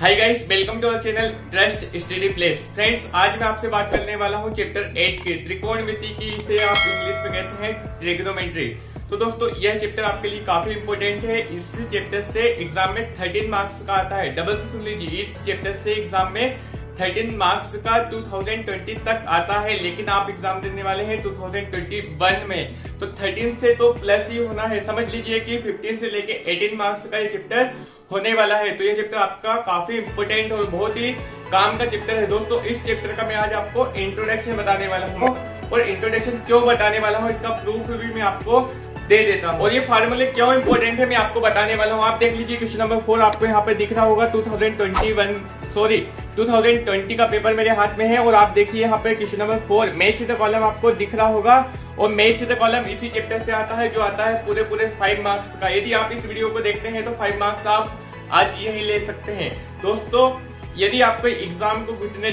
Hi guys, welcome to our channel trust study place. Friends, आज मैं आपसे बात करने वाला हूं चैप्टर 8 की त्रिकोणमिति की, इसे आप इंग्लिश में कहते हैं ट्रिग्नोमेट्री। तो दोस्तों, यह चैप्टर आपके लिए काफी इंपॉर्टेंट है। इस चैप्टर से एग्जाम में 13 मार्क्स का आता है। डबल से सुन लीजिए, इस चैप्टर से एग्जाम में 13 मार्क्स का 2020 तक आता है, लेकिन आप एग्जाम देने वाले हैं 2021 में, तो 13 से तो प्लस ही होना है। समझ लीजिए कि 15 से लेके 18 मार्क्स का ये चैप्टर होने वाला है। तो ये चैप्टर आपका काफी इंपोर्टेंट और बहुत ही काम का चैप्टर है। दोस्तों, इस चैप्टर का मैं आज आपको इंट्रोडक्शन बताने वाला हूँ, और इंट्रोडक्शन क्यों बताने वाला हूँ इसका प्रूफ भी मैं आपको दे देता हूँ, और ये फार्मूले क्यों इंपॉर्टेंट है मैं आपको बताने वाला हूँ। आप देख लीजिए, क्वेश्चन नंबर 4 आपको यहाँ पे दिख रहा होगा। 2020 का पेपर मेरे हाथ में है, और आप देखिए यहाँ पे question number 4 match the column आपको दिख रहा होगा, और मैच द कॉलम इसी चैप्टर से आता है, जो आता है पूरे 5 मार्क्स का। यदि आप इस वीडियो को देखते हैं तो 5 मार्क्स आप आज यही ले सकते हैं। दोस्तों, यदि आपको एग्जाम को घुटने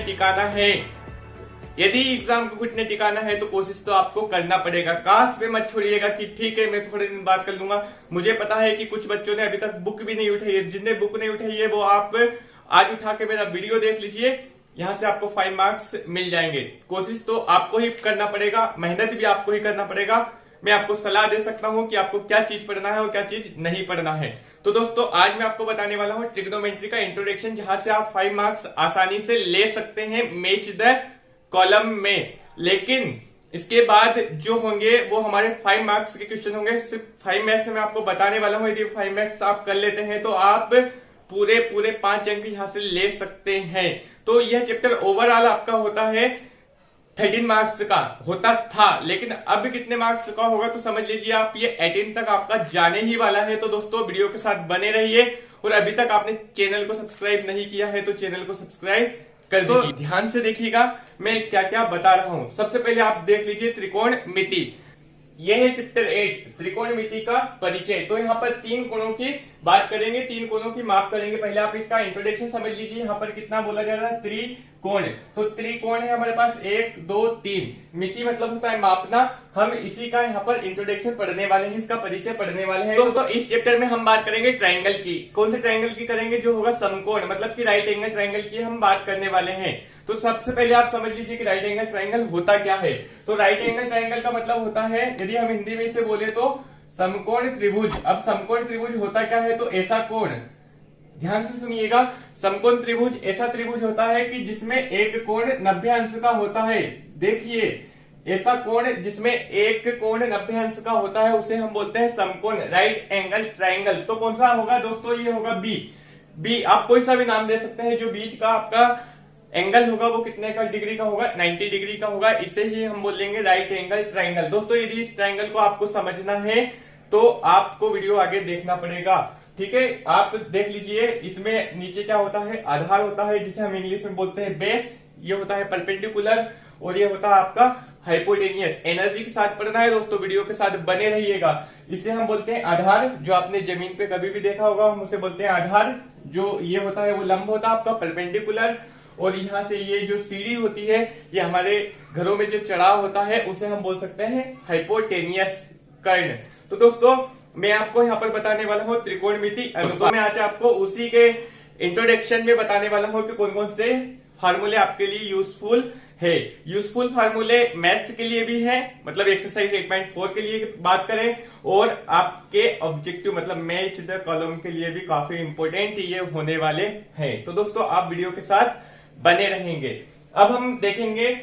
टिकाना है, तो कोशिश तो आपको करना पड़ेगा। काश पे मत छोड़िएगा कि ठीक है मैं थोड़े दिन बाद कर लूंगा। मुझे पता है कि कुछ बच्चों ने अभी तक बुक भी नहीं उठाई है। जिनने बुक नहीं उठाई है वो आप आज उठा के मेरा वीडियो देख लीजिए, यहाँ से आपको 5 मार्क्स मिल जाएंगे। कोशिश तो आपको ही करना पड़ेगा, मेहनत भी आपको ही करना पड़ेगा। मैं आपको सलाह दे सकता हूँ कि आपको क्या चीज पढ़ना है और क्या चीज नहीं पढ़ना है। तो दोस्तों, आज मैं आपको बताने वाला हूँ ट्रिग्नोमेट्री का इंट्रोडक्शन, जहां से आप 5 मार्क्स आसानी से ले सकते हैं मैच द कॉलम में। लेकिन इसके बाद जो होंगे वो हमारे 5 मार्क्स के क्वेश्चन होंगे। सिर्फ 5 मार्क्स मैं आपको बताने वाला हूँ। यदि 5 मार्क्स आप कर लेते हैं तो आप पूरे 5 अंक यहाँ से ले सकते हैं। तो यह चैप्टर ओवरऑल आपका होता है 13 मार्क्स का होता था, लेकिन अब कितने मार्क्स का होगा तो समझ लीजिए आप, ये 18 तक आपका जाने ही वाला है। तो दोस्तों, वीडियो के साथ बने रहिए, और अभी तक आपने चैनल को सब्सक्राइब नहीं किया है तो चैनल को सब्सक्राइब कर दीजिए। तो ध्यान से देखिएगा मैं क्या क्या बता रहा हूं। सबसे पहले आप देख लीजिए त्रिकोणमिति। यह है चैप्टर 8 त्रिकोणमिति का परिचय। तो यहाँ पर 3 कोणों की बात करेंगे, 3 कोणों की माप करेंगे। पहले आप इसका इंट्रोडक्शन समझ लीजिए। यहाँ पर कितना बोला जा रहा है? त्रिकोण। तो त्रिकोण है हमारे पास 1 2 3। मिति मतलब होता है मापना। हम इसी का यहाँ पर इंट्रोडक्शन पढ़ने वाले हैं, इसका परिचय पढ़ने वाले हैं। दोस्तों, इस चैप्टर में हम बात करेंगे ट्राइंगल की। कौन से ट्राइंगल की करेंगे? जो होगा समकोण, मतलब कि राइट एंगल ट्राइंगल की हम बात करने वाले हैं। तो सबसे पहले आप समझ लीजिए कि राइट एंगल ट्राइंगल होता क्या है। तो राइट एंगल ट्राइंगल का मतलब होता है, यदि हम हिंदी में इसे बोले तो समकोण त्रिभुज। अब समकोण त्रिभुज होता क्या है? तो ऐसा कोण, ध्यान से सुनिएगा, समकोण त्रिभुज ऐसा त्रिभुज होता है कि जिसमें एक कोण 90 अंश का होता है। देखिए, ऐसा कोण जिसमें एक कोण 90 अंश का होता है उसे हम बोलते हैं समकोण, राइट एंगल ट्राइंगल। तो कौन सा होगा दोस्तों? ये होगा बी। आप कोई सा भी नाम दे सकते हैं। जो बीच का आपका एंगल होगा वो कितने का डिग्री का होगा? 90 डिग्री का होगा। इसे ही हम बोलेंगे राइट एंगल ट्राइंगल। दोस्तों, यदि इस ट्राइंगल को आपको समझना है तो आपको वीडियो आगे देखना पड़ेगा, ठीक है। आप देख लीजिए, इसमें नीचे क्या होता है? आधार होता है, जिसे हम इंग्लिश में बोलते हैं बेस। ये होता है परपेंडिकुलर, और ये होता है आपका हाइपोटेनियस। एनर्जी के साथ पढ़ना है दोस्तों, वीडियो के साथ बने रहिएगा। इसे हम बोलते हैं आधार। जो आपने जमीन पे कभी भी देखा होगा हम उसे बोलते हैं आधार। जो ये होता है वो लंब होता है आपका परपेंडिकुलर, और यहाँ से ये जो सीढ़ी होती है, ये हमारे घरों में जो चढ़ाव होता है उसे हम बोल सकते हैं हाइपोटेनियस कर्ण। तो दोस्तों, मैं आपको यहाँ पर बताने वाला हूँ त्रिकोणमिति अनुपात। मैं आज आपको उसी के इंट्रोडक्शन में बताने वाला हूँ कि कौन कौन से फार्मूले आपके लिए यूजफुल है। यूजफुल फार्मूले मैथ्स के लिए भी है, मतलब एक्सरसाइज 1.4 के लिए बात करें, और आपके ऑब्जेक्टिव मतलब मैच द कॉलम के लिए भी काफी इंपोर्टेंट ये होने वाले हैं। तो दोस्तों, आप वीडियो के साथ बने रहेंगे। अब हम देखेंगे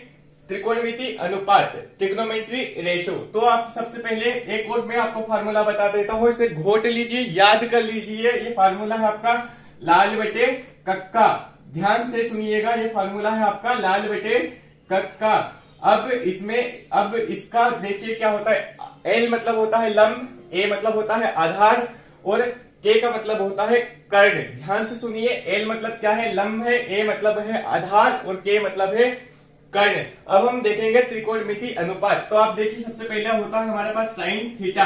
त्रिकोणमिति अनुपात, ट्रिग्नोमेट्री रेशो। तो आप सबसे पहले एक और मैं आपको फार्मूला बता देता हूं, इसे घोट लीजिए, याद कर लीजिए। ये फार्मूला है आपका लाल बटे कक्का। ध्यान से सुनिएगा, ये फार्मूला है आपका लाल बटे कक्का। अब इसका देखिए क्या होता है। एल मतलब होता है लंब, ए मतलब होता है आधार, और के का मतलब होता है कर्ण। ध्यान से सुनिए, एल मतलब क्या है? लंब है, ए मतलब है आधार, और के मतलब है कर्ण। अब हम देखेंगे त्रिकोणमिति अनुपात। तो आप देखिए, सबसे पहले होता है हमारे पास साइन थीटा।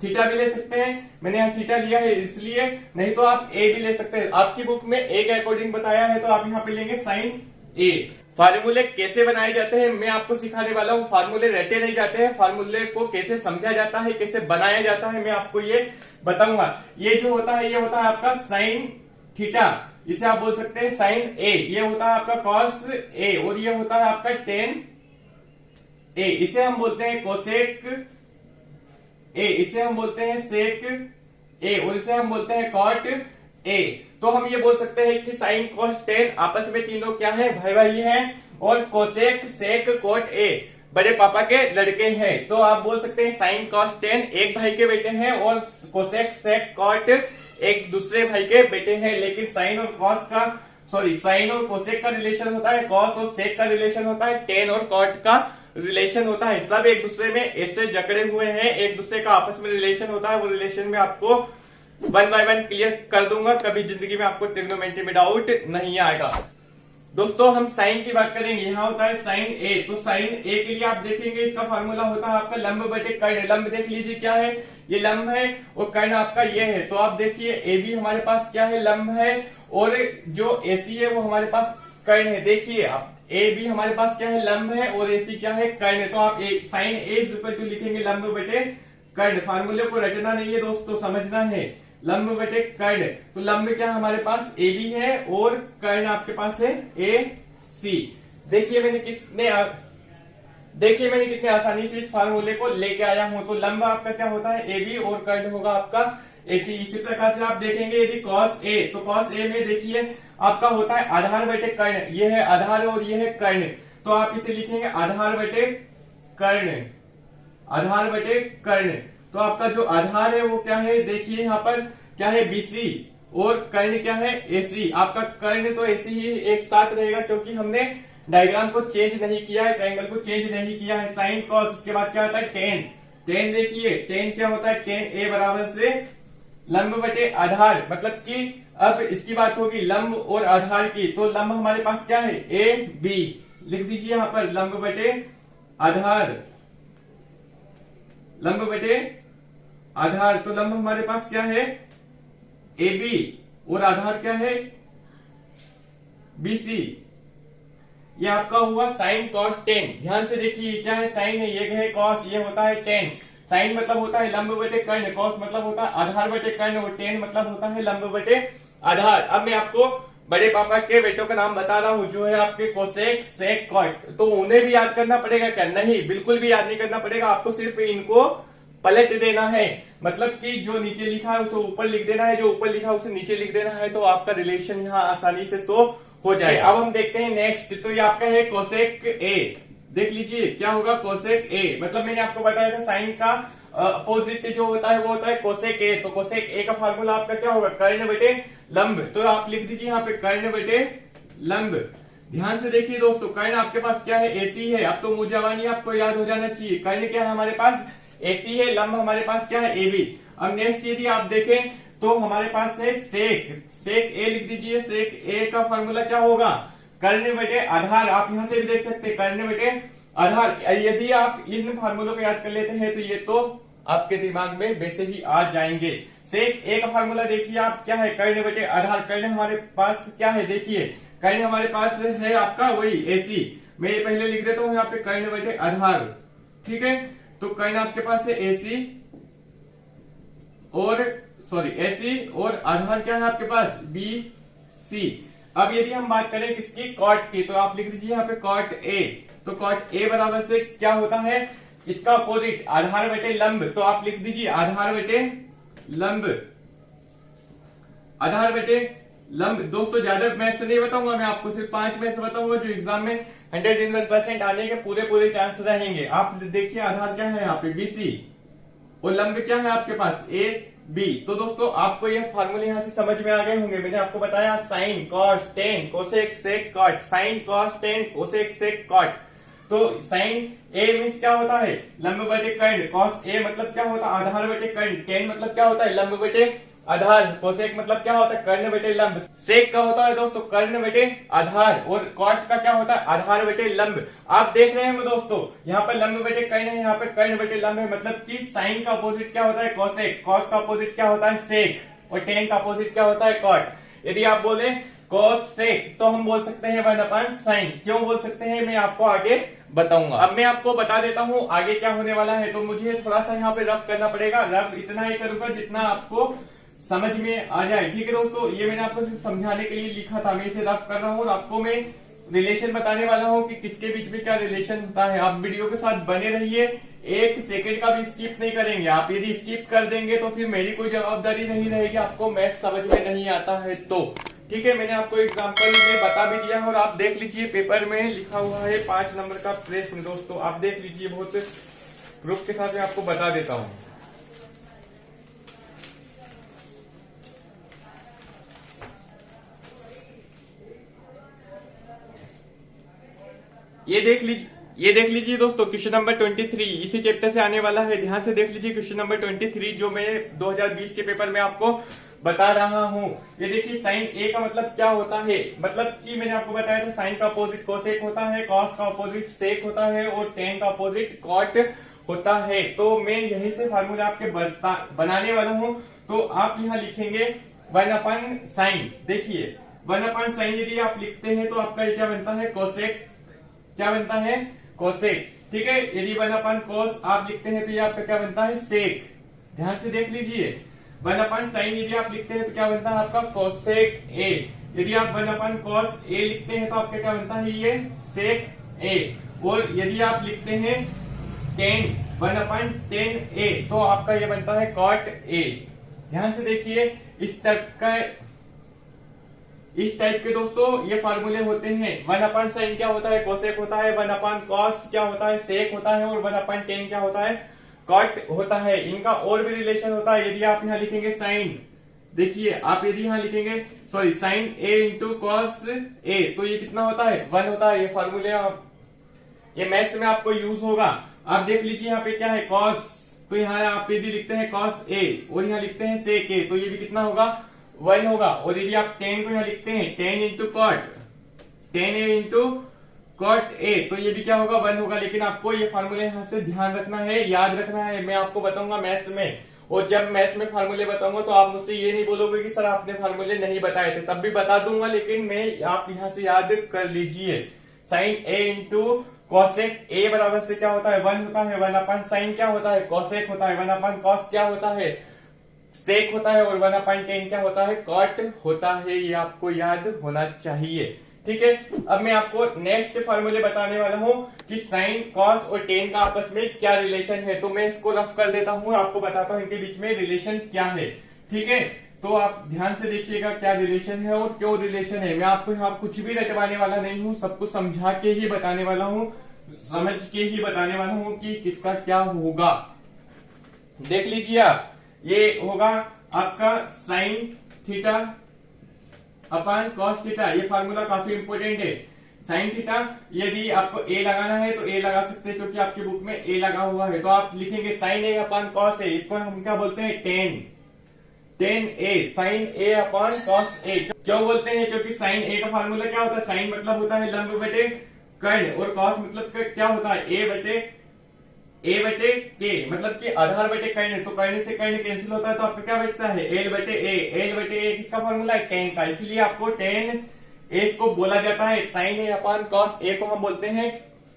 थीटा भी ले सकते हैं, मैंने यहाँ थीटा लिया है इसलिए, नहीं तो आप ए भी ले सकते हैं। आपकी बुक में ए के अकॉर्डिंग बताया है, तो आप यहाँ पे लेंगे साइन ए। फार्मूले कैसे बनाए जाते हैं मैं आपको सिखाने वाला हूँ। फार्मूले रटे नहीं जाते हैं, फार्मूले को कैसे समझा जाता है, कैसे बनाया जाता है मैं आपको ये बताऊंगा। ये जो होता है ये होता है आपका साइन थीटा, इसे आप बोल सकते हैं साइन ए। ये होता है आपका कॉस ए और ये होता है आपका टेन ए। इसे हम बोलते हैं कोसेक ए, इसे हम बोलते हैं सेक ए और इसे हम बोलते हैं कॉट ए। तो हम ये बोल सकते हैं कि साइन कॉस टेन आपस में तीनों क्या है, भाई भाई हैं, और कोसेक सेक कॉट ए बड़े पापा के लड़के हैं। तो आप बोल सकते हैं साइन कॉस टेन एक भाई के बेटे हैं और कोसेक सेक कॉट एक दूसरे भाई के बेटे हैं। लेकिन साइन और कॉस का साइन और कोसेक का रिलेशन होता है, कॉस और सेक का रिलेशन होता है, टेन और कॉट का रिलेशन होता है। सब एक दूसरे में ऐसे जकड़े हुए हैं, एक दूसरे का आपस में रिलेशन होता है। वो रिलेशन में आपको 1 बाय 1 क्लियर कर दूंगा, कभी जिंदगी में आपको ट्रिग्नोमेट्री में डाउट नहीं आएगा। दोस्तों हम साइन की बात करेंगे, यहाँ होता है साइन ए। तो साइन ए के लिए आप देखेंगे इसका फॉर्मूला होता है आपका लंब बटे कर्ण। लंब देख लीजिए क्या है, ये लंब है और कर्ण आपका ये है। तो आप देखिए ए बी हमारे पास क्या है, लंब है, और जो एसी है वो हमारे पास कर्ण है। देखिए आप ए बी हमारे पास क्या है, लंब है, और एसी क्या है, कर्ण। तो आप sine A is equal to लिखेंगे लंब बटे कर्ण। फार्मूले को रटना नहीं है दोस्तों, समझना है, लंब बटे कर्ण। तो लंब क्या हमारे पास ए बी है और कर्ण आपके पास है ए सी। देखिए मैंने कितने आसानी से इस फार्मूले को लेके आया हूं। तो लंब आपका क्या होता है, ए बी, और कर्ण होगा आपका ए सी। इसी प्रकार से आप देखेंगे यदि कॉस ए, तो कॉस ए में देखिए आपका होता है आधार बटे कर्ण। ये है आधार और ये है कर्ण। तो आप इसे लिखेंगे आधार बटे कर्ण, आधार बटे कर्ण। तो आपका जो आधार है वो क्या है, देखिए यहाँ पर क्या है, बीसी, और कर्ण क्या है, एसी। आपका कर्ण तो एसी ही एक साथ रहेगा क्योंकि हमने डायग्राम को चेंज नहीं किया है, ट्रायंगल को चेंज नहीं किया है। साइन कॉस, उसके बाद क्या होता है टेन। टेन देखिए, टेन क्या होता है, टेन ए बराबर से लंब बटे आधार। मतलब कि अब इसकी बात होगी लंब और आधार की। तो लंब हमारे पास क्या है, ए बी, लिख दीजिए यहां पर लंब बटे आधार, लंब बटे आधार। तो लंब हमारे पास क्या है, ए बी, और आधार क्या है, बीसी। ये आपका हुआ साइन कॉस टेन। ध्यान से देखिए क्या है, साइन है, ये है कॉस, ये होता है टेन। साइन मतलब होता है लंब बटे कर्ण, कॉस मतलब होता है आधार बटे कर्ण, और टेन मतलब होता है लंब बटे आधार। अब मैं आपको बड़े पापा के बेटों का नाम बता रहा हूं, जो है आपके कोसेक सेक कॉट। तो उन्हें भी याद करना पड़ेगा क्या, नहीं, बिल्कुल भी याद नहीं करना पड़ेगा। आपको सिर्फ इनको पलट देना है, मतलब कि जो नीचे लिखा है उसे ऊपर लिख देना है, जो ऊपर लिखा है उसे नीचे लिख देना है। तो आपका रिलेशन यहाँ आसानी से शो हो जाए। अब हम देखते हैं नेक्स्ट। तो ये आपका है कोसेक ए। देख लीजिए क्या होगा, कोसेक ए। मतलब मैंने आपको बताया था साइन का अपोजिट जो होता है वो होता है कोसेक ए। तो कोसेक ए का फार्मूला आपका क्या होगा, कर्ण बटे लंब। तो आप लिख दीजिए यहाँ पे कर्ण बटे लंब। ध्यान से देखिए दोस्तों, कर्ण आपके पास क्या है, एसी है। अब तो मुझे जवानी आपको याद हो जाना चाहिए। कर्ण क्या है हमारे पास, एसी है। लंब हमारे पास क्या है, ए बी। अब नेक्स्ट यदि आप देखें तो हमारे पास है सेक। सेक ए लिख दीजिए। सेक ए का फार्मूला क्या होगा, कर्ण बटे आधार। आप यहां से भी देख सकते हैं कर्ण बटे आधार। यदि आप इन फार्मूलों को याद कर लेते हैं तो ये तो आपके दिमाग में वैसे ही आ जाएंगे। सेक ए का फार्मूला देखिए आप क्या है, कर्ण बटे आधार। कर्ण हमारे पास क्या है, देखिए कर्ण हमारे पास है आपका वही एसी। मैं ये पहले लिख देता हूं यहाँ पे कर्ण बटे आधार, ठीक है। तो कर्ण आपके पास है एसी और एसी, और आधार क्या है आपके पास, बी सी। अब यदि हम बात करें किसकी, कॉट की, तो आप लिख दीजिए यहाँ पे कॉट ए। तो कॉट ए बराबर से क्या होता है, इसका अपोजिट आधार बटे लंब। तो आप लिख दीजिए आधार बटे लंब, आधार बटे लंब। दोस्तों ज्यादा मैथ्स नहीं बताऊंगा मैं आपको, सिर्फ 5 मैथ्स बताऊंगा जो एग्जाम में 101% आने के पूरे चांस रहेंगे। आप देखिए आधार क्या है यहाँ पे, बीसी, और लंब क्या है आपके पास, ए बी। तो दोस्तों आपको ये फार्मूले यहाँ से समझ में आ गए होंगे। मैंने आपको बताया sine cos tan cosec sec cot, sine cos tan cosec sec cot. तो साइन ए मीन्स क्या होता है, लंब बटे कर्ण। कॉस ए मतलब क्या होता है, आधार बटे कर्ण। टेन मतलब क्या होता है, लंब बटे आधार। कोसेक मतलब क्या होता है, कर्ण बटे लंब। सेक का होता है दोस्तों कर्ण बटे आधार, और कॉट का क्या होता है, आधार बटे लंब। आप देख रहे हैं दोस्तों, यहाँ पर लंब बटे कर्ण है, यहाँ पे कर्ण बटे लंब है। मतलब कि साइन का अपोजिट क्या होता है, कोसेक। कॉस का अपोजिट क्या होता है, सेक, और टेन का अपोजिट क्या होता है, कॉट। यदि आप बोले कॉस सेक तो हम बोल सकते हैं 1/sin। क्यों बोल सकते हैं मैं आपको आगे बताऊंगा। अब मैं आपको बता देता हूं आगे क्या होने वाला है। तो मुझे थोड़ा सा यहाँ पे रफ करना पड़ेगा। रफ इतना ही करूंगा जितना आपको समझ में आ जाए। ठीक है दोस्तों, ये मैंने आपको सिर्फ समझाने के लिए लिखा था, मैं इसे रफ कर रहा हूँ और आपको मैं रिलेशन बताने वाला हूँ कि किसके बीच में क्या रिलेशन होता है। आप वीडियो के साथ बने रहिए, 1 सेकंड का भी स्किप नहीं करेंगे। आप यदि स्किप कर देंगे तो फिर मेरी कोई जवाबदारी नहीं रहेगी, आपको मैथ समझ में नहीं आता है तो। ठीक है, मैंने आपको एग्जाम्पल में बता भी दिया है और आप देख लीजिए, पेपर में लिखा हुआ है 5 नंबर का प्रश्न। दोस्तों आप देख लीजिए, बहुत प्रूफ के साथ मैं आपको बता देता हूँ। ये देख लीजिए दोस्तों, क्वेश्चन नंबर 23 इसी चैप्टर से आने वाला है। ध्यान से देख लीजिए क्वेश्चन नंबर 23 जो मैं 2020 के पेपर में आपको बता रहा हूँ। ये देखिए, साइन ए का मतलब क्या होता है, मतलब कि मैंने आपको बताया था साइन का अपोजिट कोसेक होता है, कॉस का अपोजिट सेक होता है और टेन का अपोजिट कॉट होता है। तो मैं यहीं से फार्मूला आपके बनाने वाला हूँ। तो आप यहाँ लिखेंगे 1/sin। देखिए 1/sin यदि आप लिखते हैं तो आपका क्या बनता है, कोसेक। क्या बनता है, कोसेक। ठीक है, यदि 1/cos आप लिखते हैं तो ये आपका क्या बनता है, सेक। ध्यान से देख लीजिए, 1/sin यदि आप लिखते हैं तो क्या बनता है आपका, कोसेक ए। यदि आप 1/cos ए लिखते हैं तो आपका क्या बनता है, ये सेक ए। और यदि आप लिखते हैं 1/tan ए तो आपका ये बनता है cot ए। ध्यान से देखिए, इस टाइप के दोस्तों ये फार्मूले होते हैं। 1/sin क्या होता है, कोसेक होता है। 1/cos क्या होता है, सेक होता है। और 1/tan क्या होता है, कॉट होता है। इनका और भी रिलेशन होता है। यदि आप यहाँ लिखेंगे साइन, देखिए आप यदि यहाँ लिखेंगे sorry sine A into cos A तो ये कितना होता है, 1 होता है। ये फार्मूले ये मैथ्स में आपको यूज होगा। आप देख लीजिए यहाँ पे क्या है, कॉस। तो यहाँ आप यदि लिखते हैं कॉस ए और यहाँ लिखते हैं सेक ए तो ये भी कितना होगा, 1 होगा। और यदि आप टेन को यहाँ लिखते हैं 10 into cot, 10 A into cot A तो ये भी क्या होगा, 1 होगा। लेकिन आपको ये फार्मूले यहाँ से ध्यान रखना है, याद रखना है। मैं आपको बताऊंगा मैथ्स में, और जब मैथ्स में फार्मूले बताऊंगा तो आप मुझसे ये नहीं बोलोगे कि सर आपने फार्मूले नहीं बताए थे, तब भी बता दूंगा। लेकिन मैं आप यहाँ से याद कर लीजिए, sine A into cosec A बराबर से क्या होता है, 1 होता है। 1/sin क्या होता है, कॉसेक होता है। 1/cos क्या होता है, सेक होता है। और 1/tan क्या होता है, कॉट होता है। ये आपको याद होना चाहिए। ठीक है, अब मैं आपको नेक्स्ट फार्मूले बताने वाला हूँ कि साइन, कॉस और टेन का आपस में क्या रिलेशन है। तो मैं इसको रफ कर देता हूँ, आपको बताता हूँ इनके बीच में रिलेशन क्या है। ठीक है, तो आप ध्यान से देखिएगा क्या रिलेशन है और क्यों रिलेशन है। मैं आपको यहाँ कुछ भी रटवाने वाला नहीं हूँ, सब कुछ समझा के ही बताने वाला हूँ, समझ के ही बताने वाला हूँ कि किसका क्या होगा। देख लीजिए आप, ये होगा आपका sine theta upon cos theta. ये फार्मूला काफी इंपोर्टेंट है। साइन थीटा यदि आपको ए लगाना है तो ए लगा सकते हैं, क्योंकि आपकी बुक में ए लगा हुआ है। तो आप लिखेंगे sign A upon cos A, इसको हम क्या बोलते हैं, ten A. Sign A upon cos A क्यों बोलते हैं, क्योंकि साइन ए का फार्मूला क्या होता है, साइन मतलब होता है लंब बटे कर्ण, और कॉस मतलब क्या होता है, ए बटे के, मतलब कि आधार बटे कर्ण। तो कर्ण से कर्ण कैंसिल होता है तो आपका क्या बचता है, एल बटे ए। किसका फार्मूला है, टेन का। इसलिए आपको टेन ए को बोला जाता है। Sign A upon cos A को हम बोलते हैं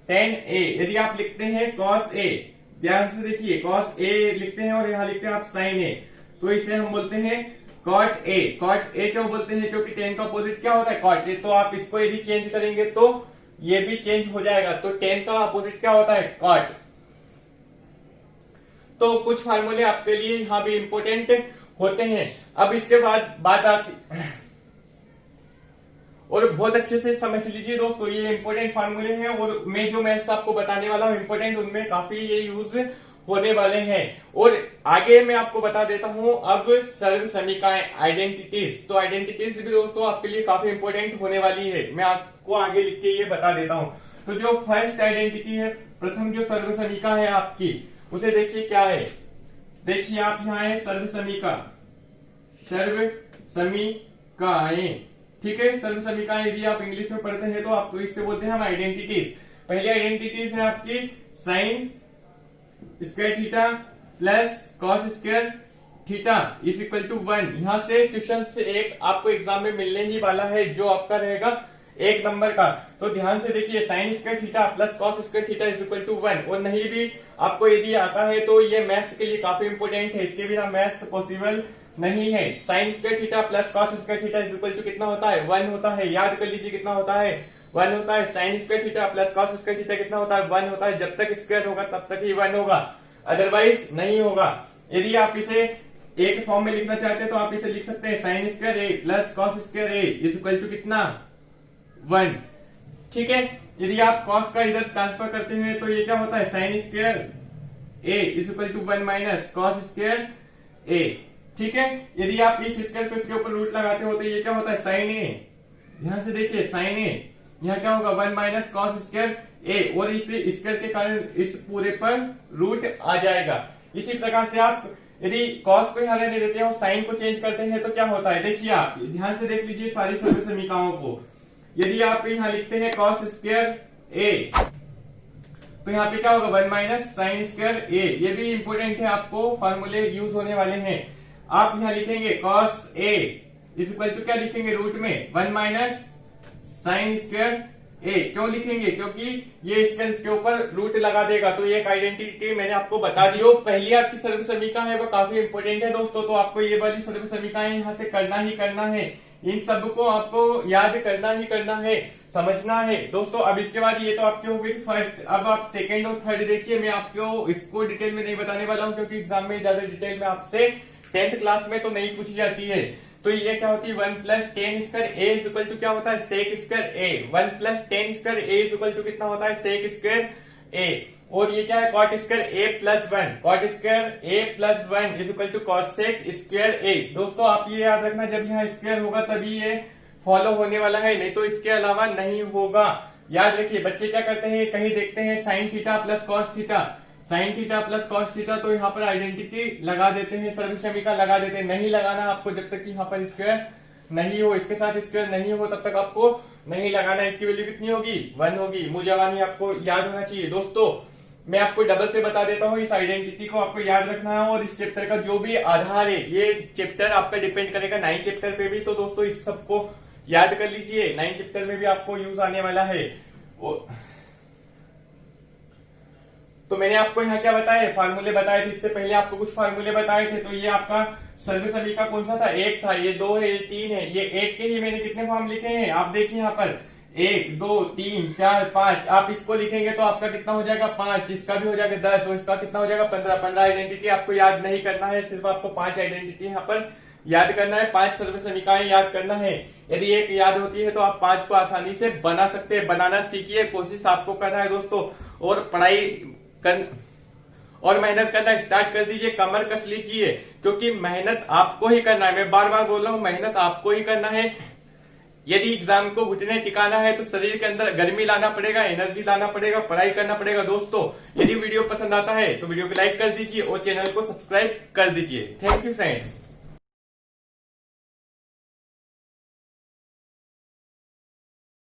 टेन ए। यदि आप लिखते हैं कॉस ए, ध्यान से देखिए, कॉस ए लिखते हैं और यहाँ लिखते हैं आप साइन ए, तो इसे हम बोलते हैं कॉट ए। कॉट ए क्यों बोलते हैं, क्योंकि टेन का अपोजिट क्या होता है, कॉट ए। तो आप इसको यदि चेंज करेंगे तो ये भी चेंज हो जाएगा। तो टेन का अपोजिट क्या होता है, कॉट। तो कुछ फार्मूले आपके लिए यहाँ भी इंपोर्टेंट होते हैं। अब इसके बाद बात आती, और बहुत अच्छे से समझ लीजिए दोस्तों, ये इंपोर्टेंट फार्मूले हैं और मैं जो मैथ्स आपको बताने वाला हूँ इंपोर्टेंट, उनमें काफी ये यूज होने वाले हैं। और आगे मैं आपको बता देता हूँ अब सर्व समीकरण, आइडेंटिटीज। तो आइडेंटिटीज भी दोस्तों आपके लिए काफी इंपोर्टेंट होने वाली है, मैं आपको आगे लिख के ये बता देता हूँ। तो जो फर्स्ट आइडेंटिटी है, प्रथम जो सर्व समीकरण है आपकी, उसे देखिए क्या है। देखिए आप यहाँ है सर्व समीकरण, ठीक है। सर्व समीकरण यदि आप इंग्लिश में पढ़ते हैं तो आपको इससे बोलते हैं हम आइडेंटिटीज। पहली आइडेंटिटीज है आपकी sine square theta plus cos square theta is equal to 1। यहां से क्वेश्चन से एक आपको एग्जाम में मिलने ही वाला है, जो आपका रहेगा 1 नंबर का। तो ध्यान से देखिए, sine square theta plus cos square theta is equal to 1। और नहीं भी आपको यदि आता है तो ये मैथ्स के लिए काफी इंपोर्टेंट है, इसके बिना मैथ्स पॉसिबल नहीं है। Sine square theta plus cos square theta is equal to कितना होता है, 1 होता है। याद कर लीजिए कितना होता है, 1 होता है। Sine square theta plus cos square theta कितना होता है, 1 होता है। जब तक स्क्वायर होगा तब तक ही 1 होगा, अदरवाइज नहीं होगा। यदि आप इसे एक फॉर्म में लिखना चाहते हैं तो आप इसे लिख सकते हैं sine square A plus cos square A is equal to कितना, 1। ठीक है। यदि आप कॉस का इधर ट्रांसफर करते हैं तो ये क्या होता है, sine square A is equal to 1 minus cos square A. ठीक है। यदि आप इस स्क्वायर को इसके ऊपर रूट लगाते हो तो ये क्या होता है, साइन ए। ध्यान से देखिए, साइन ए यहाँ क्या होगा, 1 माइनस कॉस स्क्वायर ए, और इस स्क्वायर के कारण इस पूरे पर रूट आ जाएगा। इसी प्रकार से आप यदि कॉस को यहाँ रहने देते हैं और साइन को चेंज करते हैं तो क्या होता है, देखिए आप ध्यान से देख लीजिए सारी सर्व समीकरणों को। यदि आप यहाँ लिखते हैं कॉस स्क्वायर ए तो यहाँ पे क्या होगा, 1 माइनस साइन स्क्वायर ए। ये भी इंपोर्टेंट है, आपको फार्मूले यूज होने वाले हैं। आप यहाँ लिखेंगे cos A is equal to क्या लिखेंगे, रूट में 1 माइनस साइन स्क्वायर ए। क्यों लिखेंगे, क्योंकि ये स्क्वायर इसके ऊपर रूट लगा देगा। तो ये एक आइडेंटिटी मैंने आपको बता दी। जो पहली आपकी सर्व समीकरण है वो काफी इंपोर्टेंट है दोस्तों, तो आपको ये वाली सर्व समीकरण यहाँ से करना ही करना है। इन सब को आपको याद करना ही करना है, समझना है दोस्तों। अब इसके बाद ये तो आपकी हो गई फर्स्ट। अब आप सेकंड और थर्ड देखिए। मैं आपको इसको डिटेल में नहीं बताने वाला हूँ क्योंकि एग्जाम में ज्यादा डिटेल में आपसे 10th क्लास में तो नहीं पूछी जाती है। तो ये क्या होती है, 1 plus tan square A is equal to क्या होता है, sec square A. 1 plus tan square A is equal to कितना होता है, सेक स्क्वायर ए। और ये क्या है, cot square A plus 1। Cot square A plus 1 is equal to cosec square A. दोस्तों आप ये याद रखना, जब यहाँ स्क्वायर होगा तभी ये फॉलो होने वाला है, नहीं तो इसके अलावा नहीं होगा। याद रखिए, बच्चे क्या करते हैं, कहीं देखते हैं sine theta plus cos theta, sine theta plus cos theta, तो यहाँ पर आइडेंटिटी लगा देते हैं, सर्व समीकरण लगा देते हैं। नहीं लगाना आपको, जब तक कि यहाँ पर स्क्वायर नहीं हो, इसके साथ स्क्वायर नहीं हो, तब तक आपको नहीं लगाना। इसकी वैल्यू कितनी होगी, 1 होगी। मुझे आपको याद होना चाहिए दोस्तों। मैं आपको डबल से बता देता हूँ, इस आइडेंटिटी को आपको याद रखना है। और इस चैप्टर का जो भी आधार है, ये चैप्टर आपका डिपेंड करेगा 9 चैप्टर पे भी। तो दोस्तों इस सबको याद कर लीजिए, 9 चैप्टर में भी आपको यूज आने वाला है। तो मैंने आपको यहाँ क्या बताया, फार्मूले बताए थे। इससे पहले आपको कुछ फार्मूले बताए थे। तो ये आपका सर्व समीकरण कौन सा था, 1 था। ये 2 है, ये 3 है। ये 1 के ही मैंने कितने फॉर्म लिखे हैं, आप देखिए यहाँ पर 1 2 3 4 5। आप इसको लिखेंगे तो आपका कितना हो जाएगा, 5। इसका भी हो जाएगा 10 और इसका कितना हो जाएगा, 15। 15 आइडेंटिटी आपको याद नहीं करना है, सिर्फ आपको 5 आइडेंटिटी यहाँ पर याद करना है, 5 सर्व समीकरण याद करना है। यदि एक याद होती है तो आप 5 को आसानी से बना सकते हैं। बनाना सीखिए, कोशिश आपको करना है दोस्तों। और पढ़ाई और मेहनत करना स्टार्ट कर दीजिए, कमर कस लीजिए, क्योंकि मेहनत आपको ही करना है। मैं बार बार बोल रहा हूं, मेहनत आपको ही करना है। यदि एग्जाम को घुटने टिकाना है तो शरीर के अंदर गर्मी लाना पड़ेगा, एनर्जी लाना पड़ेगा, पढ़ाई करना पड़ेगा दोस्तों। यदि वीडियो पसंद आता है तो वीडियो को लाइक कर दीजिए और चैनल को सब्सक्राइब कर दीजिए। Thank you friends.